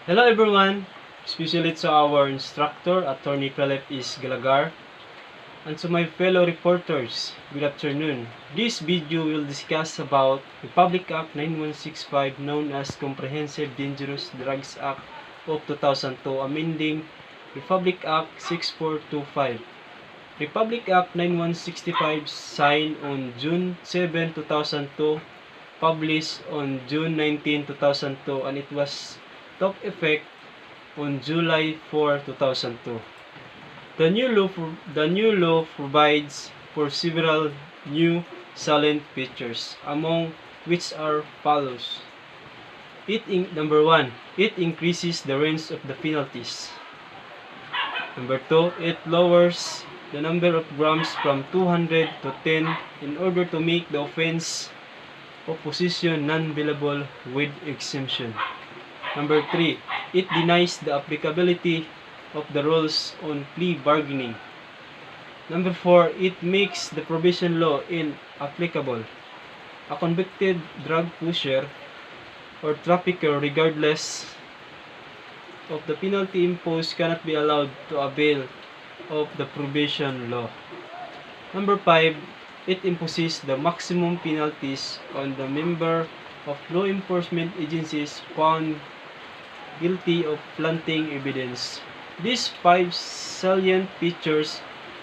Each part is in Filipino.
Hello everyone, especially to our instructor, Attorney Philip is Galagar, and to my fellow reporters, good afternoon. This video will discuss about Republic Act 9165 known as Comprehensive Dangerous Drugs Act of 2002 amending Republic Act 6425. Republic Act 9165 signed on June 7, 2002, published on June 19, 2002, and it was took effect on July 4, 2002. The new law provides for several new salient features, among which are follows. Number 1, it increases the range of the penalties. Number 2, it lowers the number of grams from 200 to 10 in order to make the offense of possession non-bailable with exemption. Number 3, it denies the applicability of the rules on plea bargaining. Number 4, it makes the probation law inapplicable. A convicted drug pusher or trafficker, regardless of the penalty imposed, cannot be allowed to avail of the probation law. Number 5, it imposes the maximum penalties on the member of law enforcement agencies found guilty of planting evidence. These 5 salient features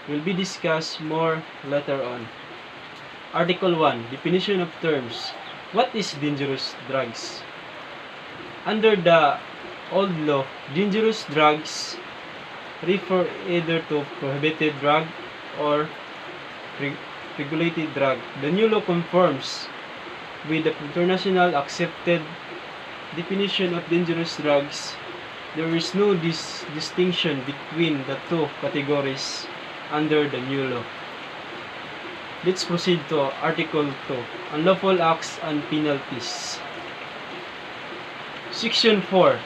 will be discussed more later on. Article 1, Definition of Terms. What is dangerous drugs? Under the old law, dangerous drugs refer either to prohibited drug or regulated drug. The new law conforms with the international accepted definition of dangerous drugs. There is no distinction between the two categories under the new law. Let's proceed to Article 2, Unlawful Acts and Penalties. Section 4,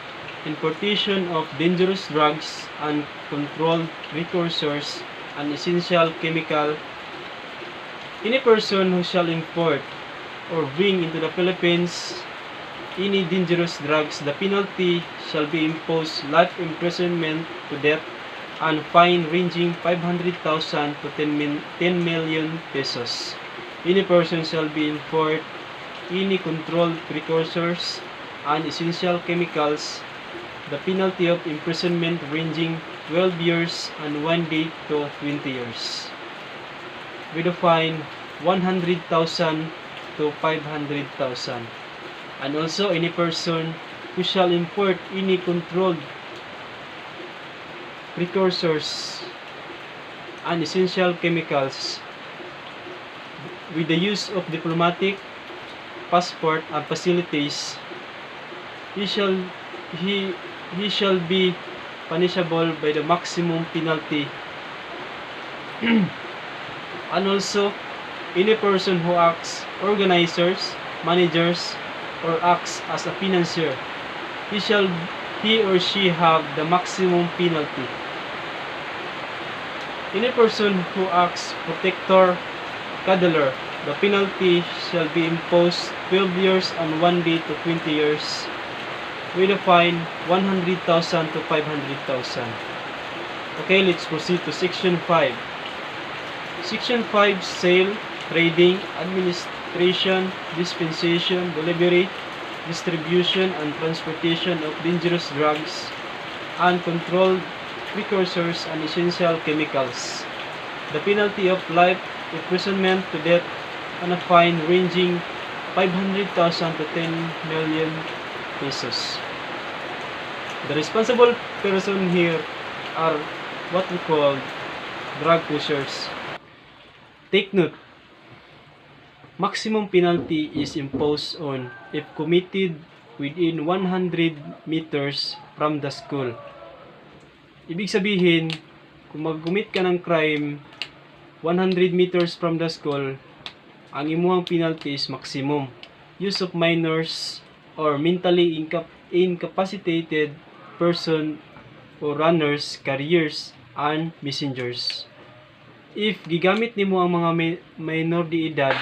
Importation of dangerous drugs and controlled precursors and essential chemical. Any person who shall import or bring into the Philippines any dangerous drugs, the penalty shall be imposed life imprisonment to death and fine ranging 500,000 to 10 million pesos. Any person shall be import any controlled precursors and essential chemicals, the penalty of imprisonment ranging 12 years and 1 day to 20 years, with a fine 100,000 to 500,000. And also any person who shall import any controlled precursors and essential chemicals with the use of diplomatic passport and facilities, he shall be punishable by the maximum penalty. And also any person who acts organizers, managers, or acts as a financier, he or she have the maximum penalty. Any person who acts protector, cuddler, the penalty shall be imposed 12 years and 1 day to 20 years, with a fine 100,000 to 500,000. Okay, let's proceed to Section 5. Section 5, Sale, Trading, Administration, Dispensation, Delivery, Distribution, and Transportation of dangerous drugs and controlled precursors and essential chemicals. The penalty of life imprisonment to death and a fine ranging 500,000 to 10 million pesos. The responsible person here are what we call drug pushers. Take note, maximum penalty is imposed on if committed within 100 meters from the school. Ibig sabihin, kung mag-commit ka ng crime 100 meters from the school, ang imuhang penalty is maximum. Use of minors or mentally incapacitated person o runners, carriers, and messengers. If gigamit nimo ang mga minor de edad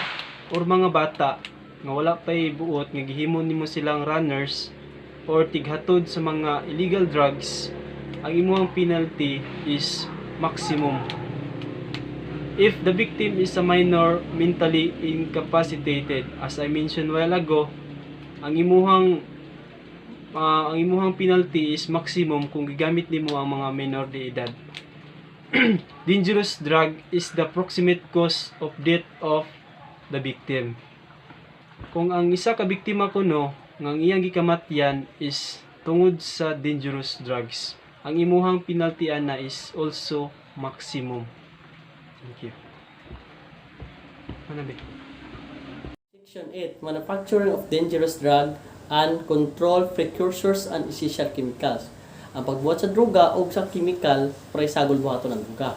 or mga bata nga wala pay buot nga gihimo nimo silang runners or tighatod sa mga illegal drugs, ang imong penalty is maximum. If the victim is a minor mentally incapacitated, as I mentioned a while ago, ang imuhang penalty is maximum kung gigamit nimo ang mga minor de edad. Dangerous drug is the proximate cause of death of the victim. Kung ang isa ka biktima kuno nga ang iyang gikamatyan is tungod sa dangerous drugs, ang imuhang penalty ana is also maximum. Thank you. Section 8. Manufacturing of dangerous drug and control precursors and essential chemicals. Ang pagbuhat sa droga o sa chemical para isagol buhaton ng droga.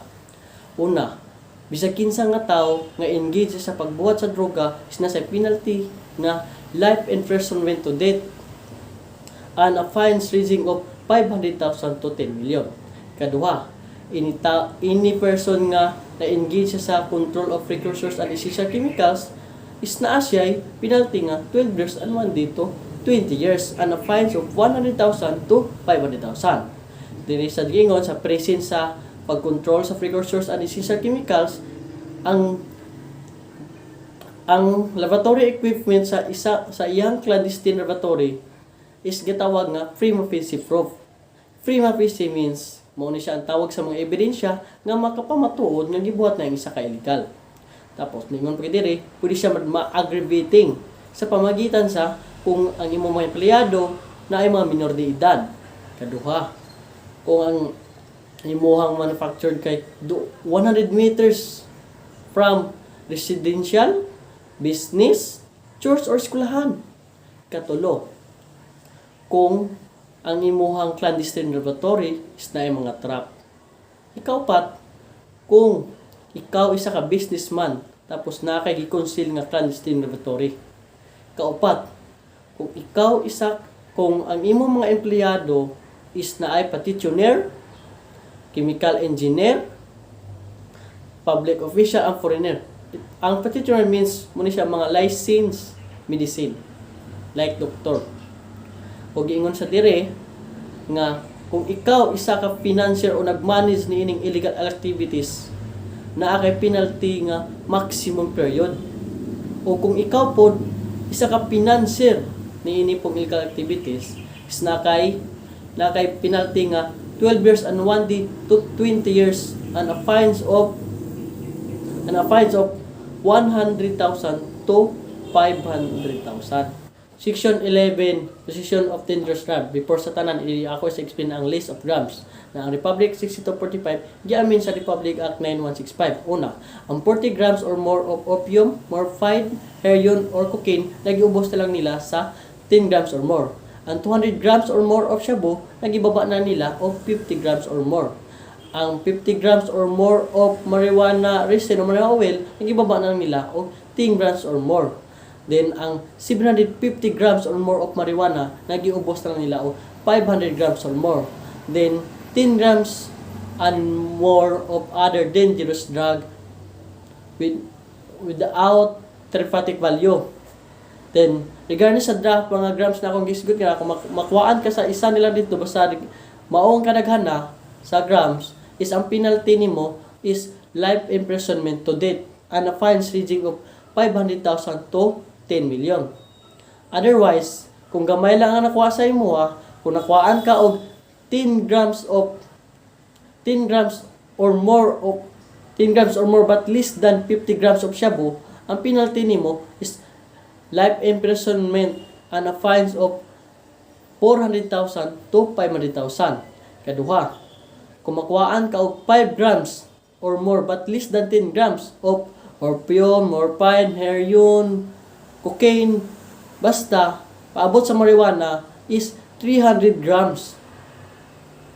Una, bisag kinsa nga tawo nga engage sa pagbuhat sa droga is nasa penalty na life imprisonment to death and a fines ranging of 500,000 to 10 million. Kaduha, any person nga na-engage sa control of precursors and essential chemicals is naa siya penalty nga 12 years and 1 day to 20 years and a fines of 100,000 to 500,000. Dini sa gingon sa presence sa pagkontrol sa precursors and essential chemicals, ang laboratory equipment sa iyang clandestine laboratory is gitawag nga prima facie proof. Prima facie means mao ni siya ang tawag sa mga ebidensya nga makapamatuod nga gibuhat na ang isa ka illegal. Tapos ningon pag diri, pwede siya ma-aggravating sa pamagitan sa kung ang imong mga empleyado na ay mga minor de edad. Kaduha, kung ang imuhang manufactured kay 100 meters from residential, business, church or eskwelahan. Katulo, kung ang imuhang clandestine laboratory is na mga trap. Ikaupat, kung ikaw isa ka businessman tapos na kay gi-conceal nga clandestine laboratory. Kaupat, kung ang imong mga empleyado is na ay petitioner, chemical engineer, public official, and foreigner. Ang petitioner means muna siya mga licensed medicine, like doctor. O giingon sa dire nga kung ikaw isa ka financier o nagmanage ni ining illegal activities, naa kay penalty nga maximum period. O kung ikaw pod isa ka financier ni ini pong illegal activities, is na kay penalty nga 12 years and 1 day to 20 years and a fines of 100,000 to 500,000. Section 11, Possession of Dangerous Drug. Before sa tanan, ako sa explain ang list of grams na ang Republic 6245 giamin sa Republic Act 9165. Una, ang 40 grams or more of opium, morphine, heroin, or cocaine, nagiubos na lang nila sa 10 grams or more. Ang 200 grams or more of shabu, nagibaba na nila of 50 grams or more. Ang 50 grams or more of marijuana resin o marijuana oil, nagibaba na nila of 10 grams or more. Then, ang 750 grams or more of marijuana, nagiubos na nila o 500 grams or more. Then, 10 grams and more of other dangerous drug without therapeutic value. Then, regardless sa drug, mga grams na akong gisgot nga, kung makuhaan ka sa isa nila dito, basta maong kadaghana sa grams, is ang penalty nimo is life imprisonment to death and a fines ranging of 500,000 to 10 million. Otherwise, kung gamay lang ang nakuha sa imo, kung nakuhaan ka og 10 grams or more but less than 50 grams of shabu, ang penalty nimo is life imprisonment and a fines of 400,000 to 500,000. Kaduha, kung makuhaan ka og 5 grams or more but less than 10 grams of opium, morphine, heroin, cocaine, basta paabot sa marijuana is 300 grams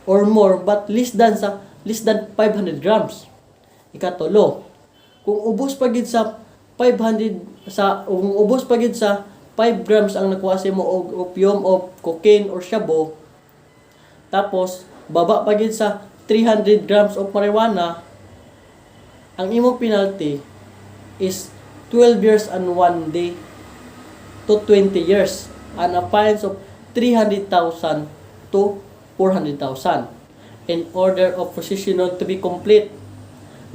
or more but less than 500 grams. Ikatulo, kung ubos pa gid sa 5 grams ang nakuha sa mo og opium o cocaine or shabu, tapos baba pa gid sa 300 grams of marijuana, ang imong penalty is 12 years and 1 day to 20 years and a fines of 300,000 to 400,000. In order of position to be complete,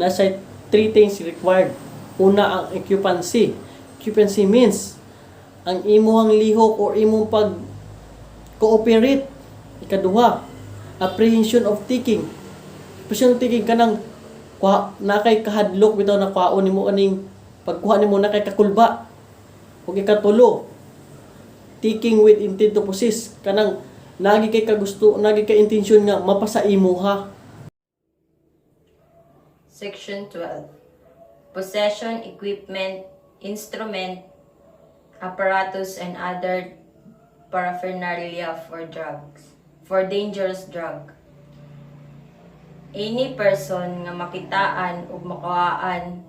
nasa 3 things required. Una, ang occupancy. Occupancy means ang imuhang lihok or imong pag-cooperate. Ikaduha, apprehension of taking. Apprehension of taking kanang nakay kahadlok bitaw na kwaon nimo aning pagkuha nimo nakay kakulba. Ug ikatulo, taking with intent to possess, kanang nagi kay kagusto, nagi kay intensyon nga mapasa imuha. Section 12. Possession, equipment, instrument, apparatus, and other paraphernalia for dangerous drug. Any person nga makitaan o makawaan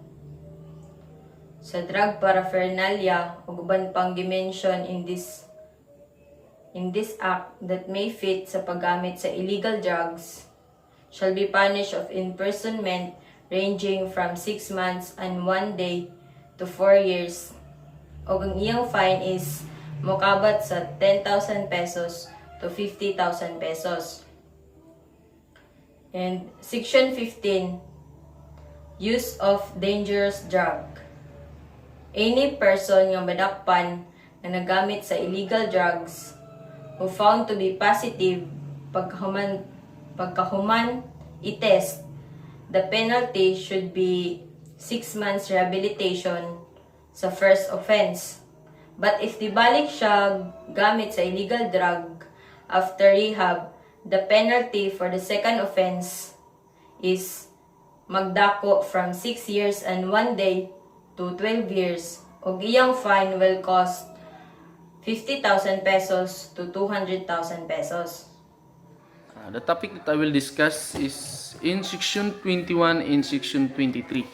sa drug paraphernalia o uban pang dimension in this act that may fit sa paggamit sa illegal drugs shall be punished of imprisonment ranging from 6 months and 1 day to 4 years. O ang iyang fine is mokabat sa 10,000 pesos to 50,000 pesos. And Section 15, Use of dangerous drug. Any person nga madakpan na nagamit sa illegal drugs who found to be positive pagkahuman i-test, the penalty should be 6 months rehabilitation sa first offense. But if dibalik siya gamit sa illegal drug after rehab, the penalty for the second offense is magdako from 6 years and 1 day to 12 years. O iyang fine will cost 50,000 pesos to 200,000 pesos. The topic that I will discuss is in Section 21 and Section 23.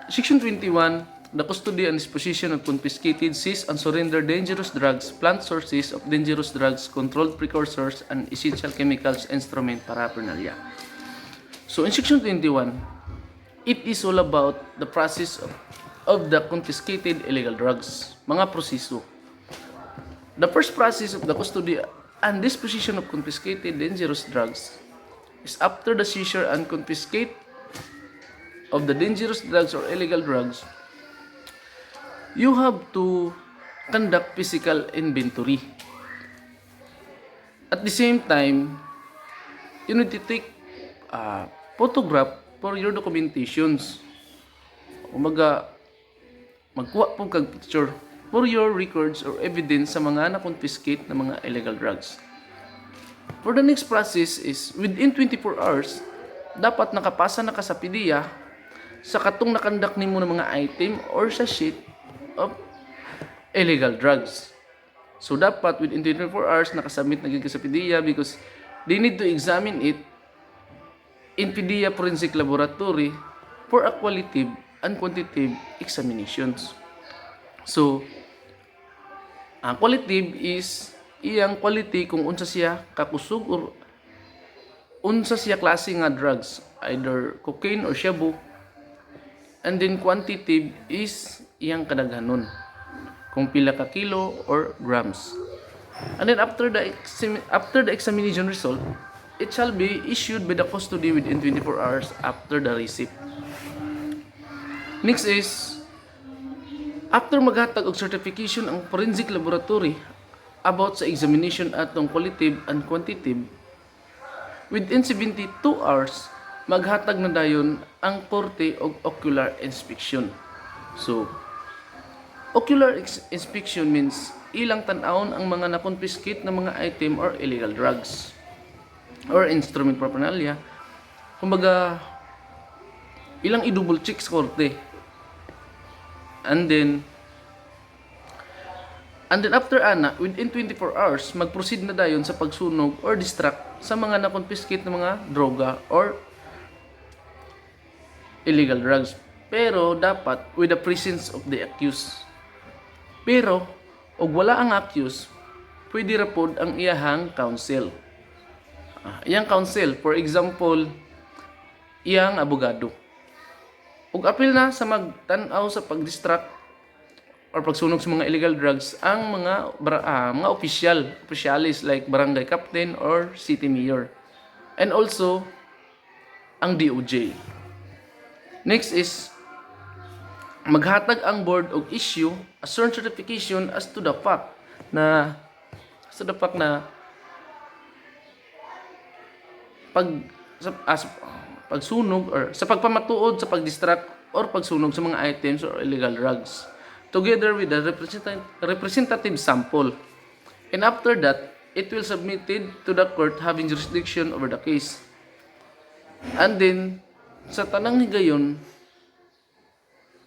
Section 21, the custody and disposition of confiscated, seized, and surrendered dangerous drugs, plant sources of dangerous drugs, controlled precursors, and essential chemicals, instrument, paraphernalia. So in Section 21, it is all about the process of the confiscated illegal drugs, mga proseso. The first process of the custody and disposition of confiscated dangerous drugs is after the seizure and confiscate of the dangerous drugs or illegal drugs. You have to conduct physical inventory. At the same time, you need to take a photograph for your documentations. Magkuha po kag picture for your records or evidence sa mga na-confiscate na mga illegal drugs. For the next process is within 24 hours, dapat nakapasa na ka sa PDEA sa katong nakandak nimo ng mga item or sa sheet of illegal drugs. So dapat within 24 hours nakasubmit na gid ka sa PDEA because they need to examine it in PDEA Forensic Laboratory for a qualitative and quantitative examinations. So ang qualitative is iyang quality kung unsa siya kakusog or unsa siya klase nga drugs, either cocaine or shabu. And then quantitative is iyang kadaghanon, kung pila ka kilo or grams. And then after the examination result, it shall be issued by the custody within 24 hours after the receipt. Next is after maghatag og certification ang forensic laboratory about sa examination atong qualitative and quantitative, within 72 hours maghatag na dayon ang korte og ocular inspection. So ocular inspection means ilang tan-awon ang mga na-confiscate na mga item or illegal drugs or instrument paraphernalia. Kumbaga ilang i-double check sa korte. And then after ana, within 24 hours, mag-proceed na dayon sa pagsunog or distract sa mga na-confiscate na mga droga or illegal drugs. Pero dapat with the presence of the accused. Pero og wala ang accused, pwede ra pod ang iyahang counsel. Iyang counsel, for example, iyang abogado. Ug apil na sa magtan-aw sa pag-distract or pagsunog sa mga illegal drugs ang mga officialis like barangay captain or city mayor. And also ang DOJ. Next is maghatag ang board og issue a certification as to the fact na pagsunog or sa pagpamatuod sa pagdistract or pagsunog sa mga items or illegal drugs together with the representative sample. And after that, it will submitted to the court having jurisdiction over the case. And then, sa tanang higayon,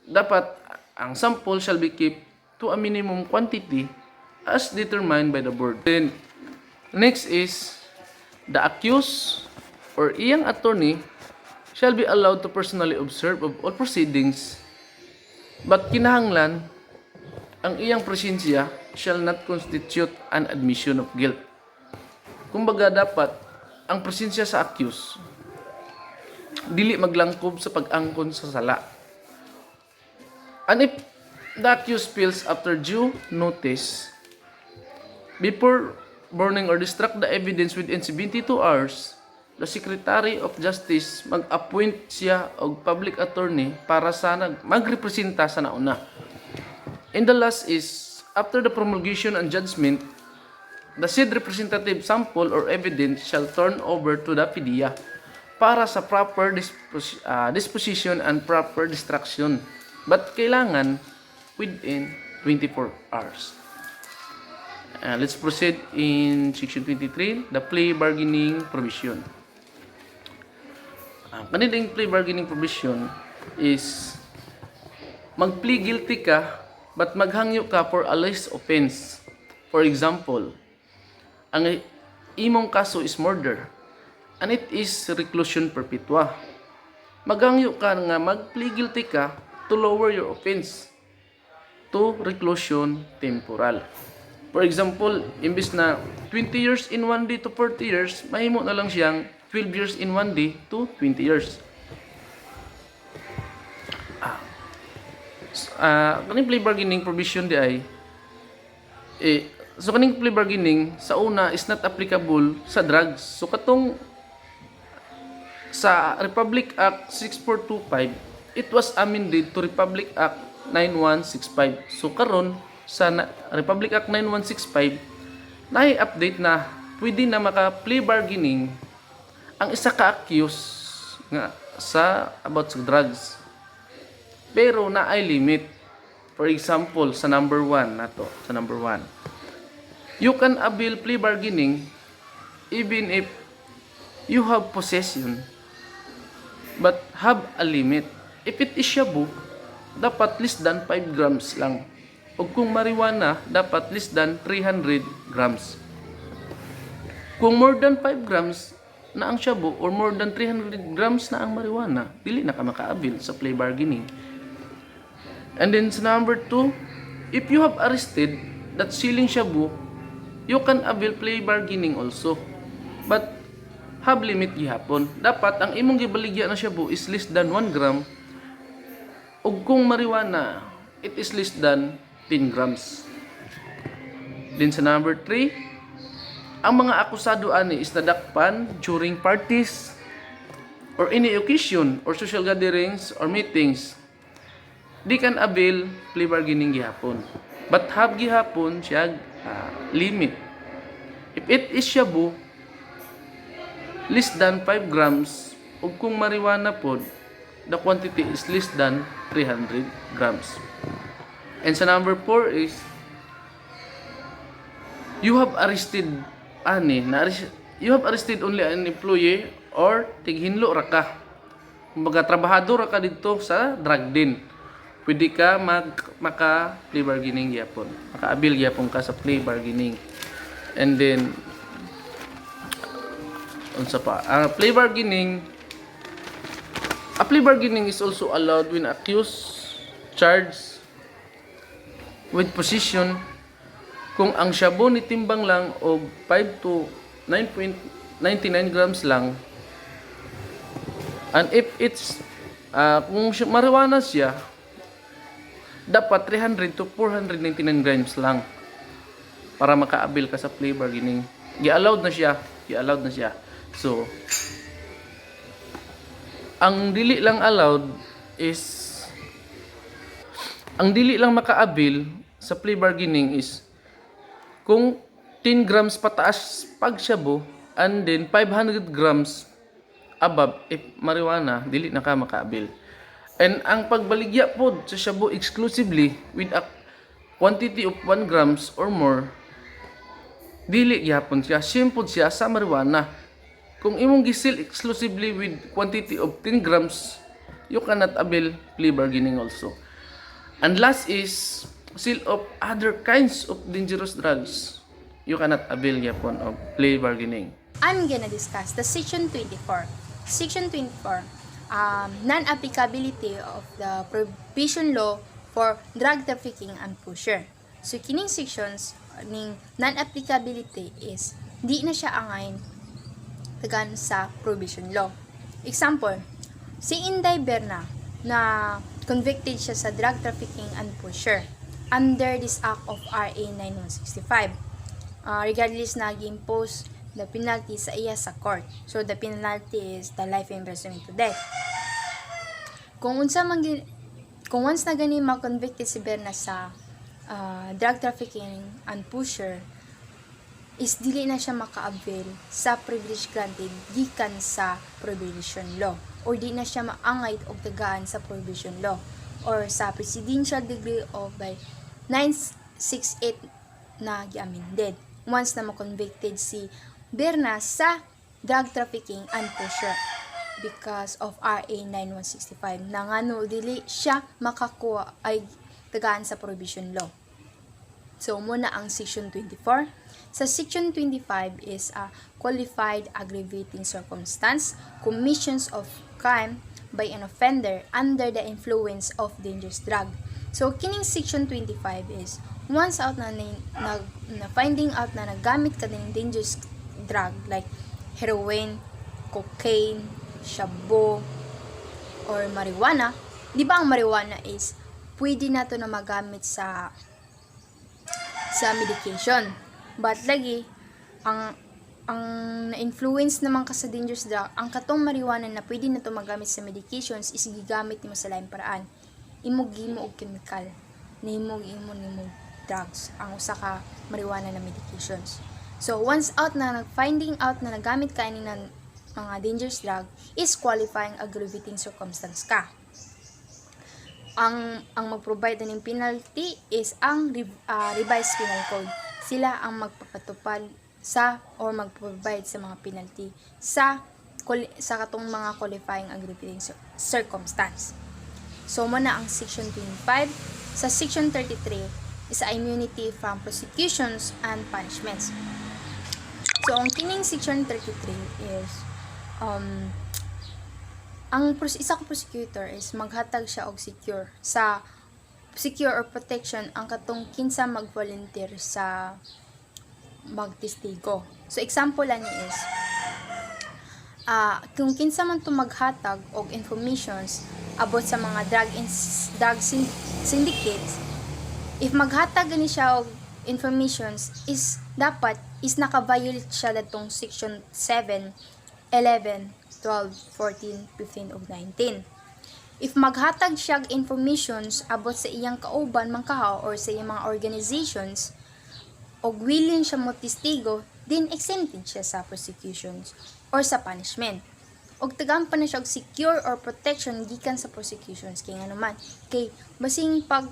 dapat ang sample shall be kept to a minimum quantity as determined by the board. Then, next is the accused or iyang attorney shall be allowed to personally observe of all proceedings, but kinahanglan ang iyang presensya shall not constitute an admission of guilt. Kumbaga dapat ang presensya sa accused dili maglangkob sa pag-angkon sa sala. And if the accused fails after due notice before burning or destruct the evidence within 72 hours, the Secretary of Justice mag-appoint siya og public attorney para sa magrepresenta sa nauna. And the last is, after the promulgation and judgment, the said representative sample or evidence shall turn over to the PDEA para sa proper disposition and proper destruction. But kailangan within 24 hours. Let's proceed in section 23, the plea bargaining provision. Kanilang plea bargaining provision is mag-plea guilty ka but maghangyo ka for a less offense. For example, ang imong kaso is murder and it is reclusion perpetua. Maghangyo ka nga mag-plea guilty ka to lower your offense to reclusion temporal. For example, imbis na 20 years in 1 day to 40 years, mahimo na lang siyang 12 years in 1 day to 20 years. Kaning plea bargaining provision di ay so kaning plea bargaining sa una is not applicable sa drugs. So katong sa Republic Act 6425, it was amended to Republic Act 9165. So karon sa Republic Act 9165 na-update na pwede na maka-plea bargaining ang isa ka-accused nga sa about sa drugs. Pero na ay limit. For example, sa number 1 nato, sa number 1. You can avail plea bargaining even if you have possession but have a limit. If it is shabu, dapat less than 5 grams lang. O kung marijuana, dapat less than 300 grams. Kung more than 5 grams na ang shabu or more than 300 grams na ang marijuana, dili na ka maka-avail sa plea bargaining. And then sa number 2, if you have arrested that selling shabu, you can avail plea bargaining also. But have limit gihapon. Dapat ang imong gibaligya na shabu is less than 1 gram. Ug kung marijuana, it is less than 10 grams. Then sa number 3, ang mga akusado ani is nadakpan during parties or any occasion or social gatherings or meetings. Di can avail plea bargaining gihapon. But have gihapon siya limit. If it is shabu, less than 5 grams, ug kung marijuana pod, the quantity is less than 300 grams. And sa number 4 is, you have arrested you have arrested only an employee or tighinlo ra ka. Kumbaga trabahador ra ka dito sa drug den. Pwede ka maka plea bargaining gyapon. Maka-avail gyapon ka sa plea bargaining. And then unsa pa? A plea bargaining is also allowed when accused charged with possession kung ang shabu ni timbang lang og 5 to 9.99 grams lang. And if it's kung marijuana siya, dapat 300 to 499 grams lang para makaabil ka sa plea bargaining. Gi-allowed na siya. So, ang dili lang makaabil sa plea bargaining is kung 10 grams pataas pag shabu and then 500 grams above if marijuana, dili na ka makaabil. And ang pagbaligya pod sa shabu exclusively with a quantity of 1 grams or more, dili gyapon siya, same pod siya sa marijuana. Kung imong gisil exclusively with quantity of 10 grams, you cannot avail plea bargaining also. And last is sale of other kinds of dangerous drugs. You cannot avail yapon of plea bargaining. I'm gonna discuss the Section 24. Section 24, non-applicability of the prohibition law for drug trafficking and pusher. So, kining sections ning non-applicability is di na siya angay tagan sa prohibition law. Example, si Inday Berna na convicted siya sa drug trafficking and pusher under this act of RA 9165. Regardless na gi-impose the penalty sa iya sa court. So, the penalty is the life imprisonment to death. Kung once na gani ma-convicted si Berna sa drug trafficking and pusher, is dili na siya maka-avail sa privilege granted gikan sa prohibition law, or di na siya maangay og tagaan sa prohibition law or sa presidential decree of by 968 na gi-amended once na ma-convicted si Berna sa drug trafficking and pusher because of RA 9165 na ngano dili siya makakuha ay tagaan sa prohibition law. So, muna ang Section 24. Sa Section 25 is a qualified aggravating circumstance, commissions of crime by an offender under the influence of dangerous drug. So, kining Section 25 is once out na finding out na nagamit ka ng dangerous drug like heroin, cocaine, shabu, or marijuana. Di ba ang marijuana is pwede na to na magamit sa medication. But lagi, ang na-influence naman ka sa dangerous drug, ang katong marijuana na pwede na to magamit sa medications is gigamit nimo sa laing paraan. Imog og chemical, nimo drugs, ang usa ka marijuana na medications. So, once out na finding out na nagamit ka ni ng mga dangerous drug is qualifying aggravating circumstance ka. Ang mag-provide ng penalty is ang revised penal code. Sila ang magpapatupad sa or mag-provide sa mga penalty sa katong mga qualifying aggravating circumstance. So, muna ang Section 25. Sa Section 33 is immunity from prosecutions and punishments. So, ang kining Section 33 is isa ka prosecutor is maghatag siya og secure or protection ang katong kinsa mag-volunteer sa magtestigo. So, example lang is kung kinsa man to maghatag og informations about sa mga drug syndicates, if maghatag gani siya og informations is dapat is naka-violate siya datong Section 7, 11, 12, 14, 15, ug 19. If maghatag siya og informations about sa iyang kauban mangkahaw or sa iyang mga organizations og willing siya mo testigo, then exempted siya sa prosecutions or sa punishment. Og tagaan pa na siya og secure or protection gikan sa prosecutions kay nganuman kay basing pag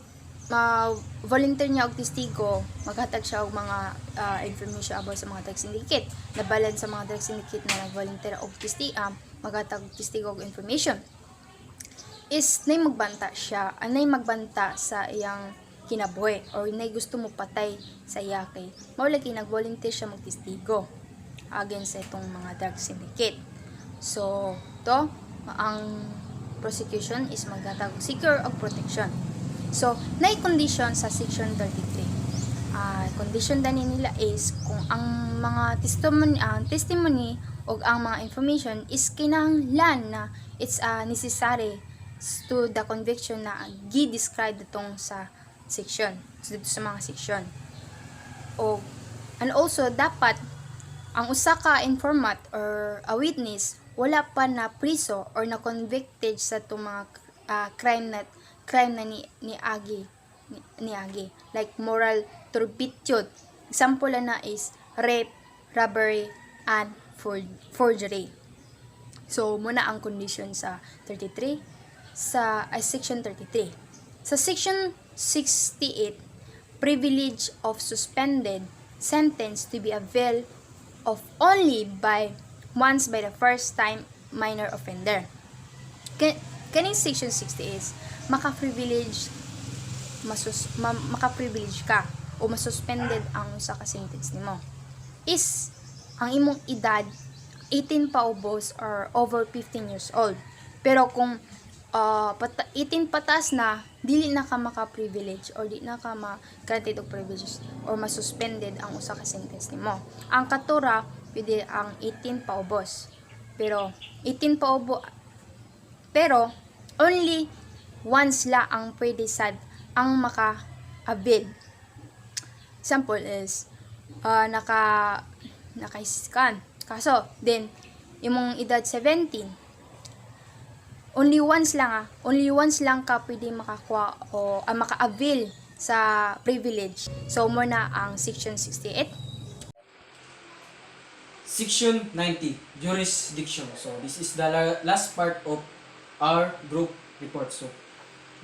volunteer niya og testigo, maghatag siya og mga information about sa mga drug syndicate. Nabalan sa mga drug syndicate na nag-volunteer og maghatag og testigo og information. Is nay magbanta sa iyang kinabuhi or nay gusto mo patay sa iya kay mao lagi nag-volunteer siya magtestigo against sa itong mga drug syndicate. So, to ang prosecution is maghatag og secure og protection. So, nay condition sa Section 33. Condition dani nila is kung ang mga testimony o ang mga information is kinahanglan na it's necessary to the conviction na gi-describe itong sa section, dito sa mga section. And also dapat ang usa ka informant or a witness wala pa na priso or na convicted sa itong mga crime na ni Agi, like moral turpitude. Example na is rape, robbery, and forgery. So muna ang condition sa 33 section 33. Sa section 68, privilege of suspended sentence to be availed of only once by the first time minor offender. Kaning section 60 is maka-privilege ka o masuspended ang usa ka sentence nimo is ang imong edad 18 pa ubos or over 15 years old. Pero kung 18 patas na, dili na ka maka-privilege or di na ka ma-granted og privileges or masuspended ang usa ka sentence nimo. Ang katura pwede ang 18 pa ubos. Pero only once la ang pwede sad ang maka-avail. Example is naka-scan. Kaso then imong edad 17, only once lang ka pwede makakuha o maka-avail sa privilege. So mo na ang section 68. Section 90, jurisdiction. So this is the last part of our group report. So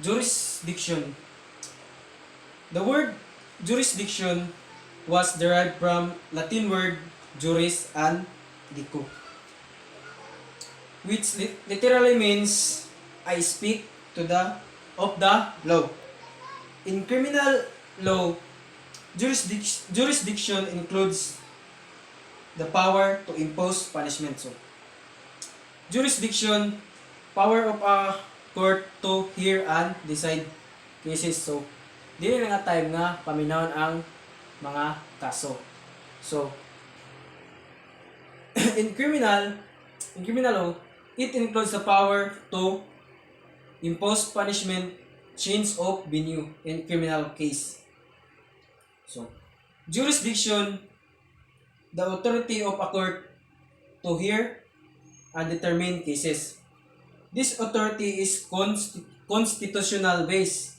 jurisdiction. The word jurisdiction was derived from Latin word juris and dico, which literally means I speak of the law. In criminal law, jurisdiction includes the power to impose punishment. So, jurisdiction, power of a court to hear and decide cases. So, dili na nga time nga paminawon ang mga kaso. So, in criminal law, it includes the power to impose punishment, change of venue in criminal case. So, jurisdiction, the authority of a court to hear and determine cases. This authority is constitutional based.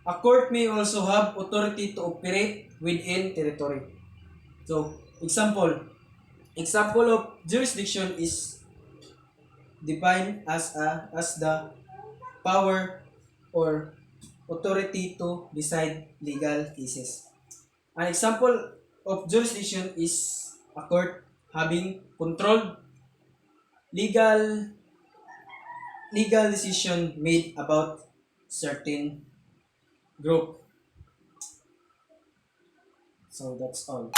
A court may also have authority to operate within territory. So, example of jurisdiction is defined as the power or authority to decide legal cases. An example of jurisdiction is a court having controlled legal decision made about certain group. So that's all.